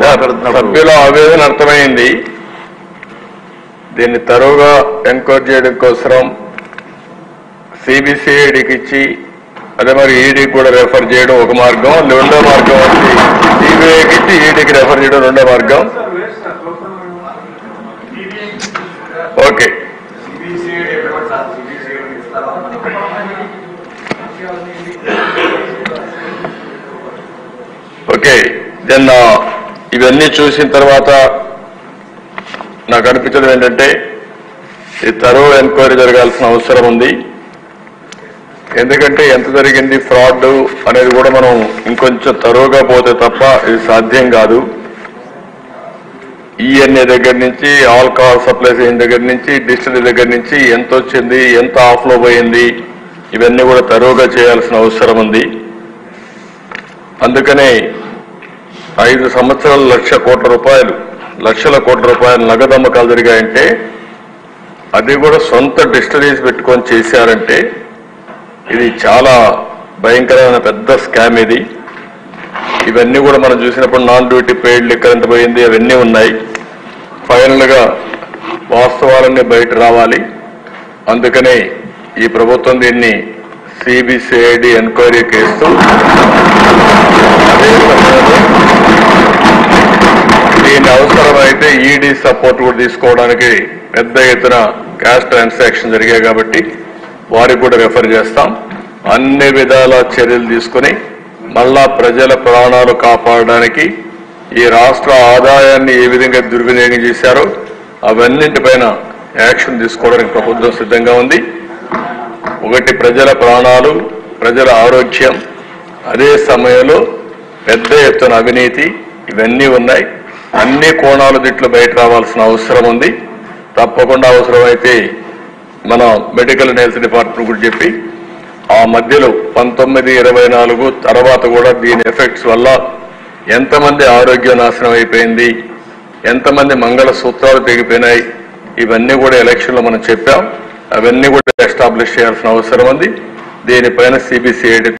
సభ్యుల ఆవేదన అర్థమైంది. దీన్ని తరువుగా ఎంక్వైరీ చేయడం కోసం సిబిసిఐడికి ఇచ్చి అదే మరి ఈడీకి కూడా రెఫర్ చేయడం ఒక మార్గం, రెండో మార్గం వచ్చి సిబిఐకి ఇచ్చి ఈడీకి రెఫర్ చేయడం రెండో మార్గం. Okay, okay. దెన్ ఇవన్నీ చూసిన తర్వాత నాకు అనిపించడం ఏంటంటే ఈ తరువు ఎంక్వైరీ జరగాల్సిన అవసరం ఉంది. ఎందుకంటే ఎంత జరిగింది ఫ్రాడ్ అనేది కూడా మనం ఇంకొంచెం తరువుగా పోతే తప్ప ఇది సాధ్యం కాదు. ఈఎన్ఏ దగ్గర నుంచి, ఆల్కహాల్ సప్లైస్ అయిన దగ్గర నుంచి, డిస్టిలరీ దగ్గర నుంచి ఎంత వచ్చింది, ఎంత ఆఫ్లో పోయింది, ఇవన్నీ కూడా తరువుగా చేయాల్సిన అవసరం ఉంది. అందుకనే 5 సంవత్సరాలు లక్షల కోట్ల రూపాయలు నగదు అమ్మకాలు జరిగాయంటే అది కూడా సొంత డిస్టిలరీస్ పెట్టుకొని చేశారంటే ఇది చాలా భయంకరమైన పెద్ద స్కామ్ ఇది. ఇవన్నీ కూడా మనం చూసినప్పుడు నాన్ డ్యూటీ పెయిడ్ లిక్కర్ ఎంత పోయింది అవన్నీ ఉన్నాయి. ఫైనల్ గా వాస్తవాలన్నీ బయట రావాలి. అందుకనే ఈ ప్రభుత్వం దీన్ని సిబిసిఐడి ఎంక్వైరీ కేసు అదే సమయంలో దీని అవసరమైతే ఈడీ సపోర్ట్ కూడా తీసుకోవడానికి పెద్ద ఎత్తున క్యాష్ ట్రాన్సాక్షన్ జరిగాయి కాబట్టి వారికి కూడా రెఫర్ చేస్తాం. అన్ని విధాల చర్యలు తీసుకుని మళ్ళా ప్రజల ప్రాణాలు కాపాడడానికి ఈ రాష్ట్ర ఆదాయాన్ని ఏ విధంగా దుర్వినియోగం చేశారో అవన్నింటిపైన యాక్షన్ తీసుకోవడానికి ప్రభుత్వం సిద్ధంగా ఉంది. ఒకటి ప్రజల ప్రాణాలు, ప్రజల ఆరోగ్యం, అదే సమయంలో పెద్ద ఎత్తున అవినీతి ఇవన్నీ ఉన్నాయి. అన్ని కోణాలు దీంట్లో బయట రావాల్సిన అవసరం ఉంది. తప్పకుండా అవసరమైతే మన మెడికల్ అండ్ హెల్త్ డిపార్ట్మెంట్ కూడా చెప్పి ఆ మధ్యలో 1924 తర్వాత కూడా దీని ఎఫెక్ట్స్ వల్ల ఎంతమంది ఆరోగ్యం నాశనం అయిపోయింది, ఎంతమంది మంగళ సూత్రాలు తెగిపోయినాయి, ఇవన్నీ కూడా ఎలక్షన్లో మనం చెప్పాం. అవన్నీ కూడా ఎస్టాబ్లిష్ చేయాల్సిన అవసరం ఉంది. దీనిపైన సిబిసిఐడి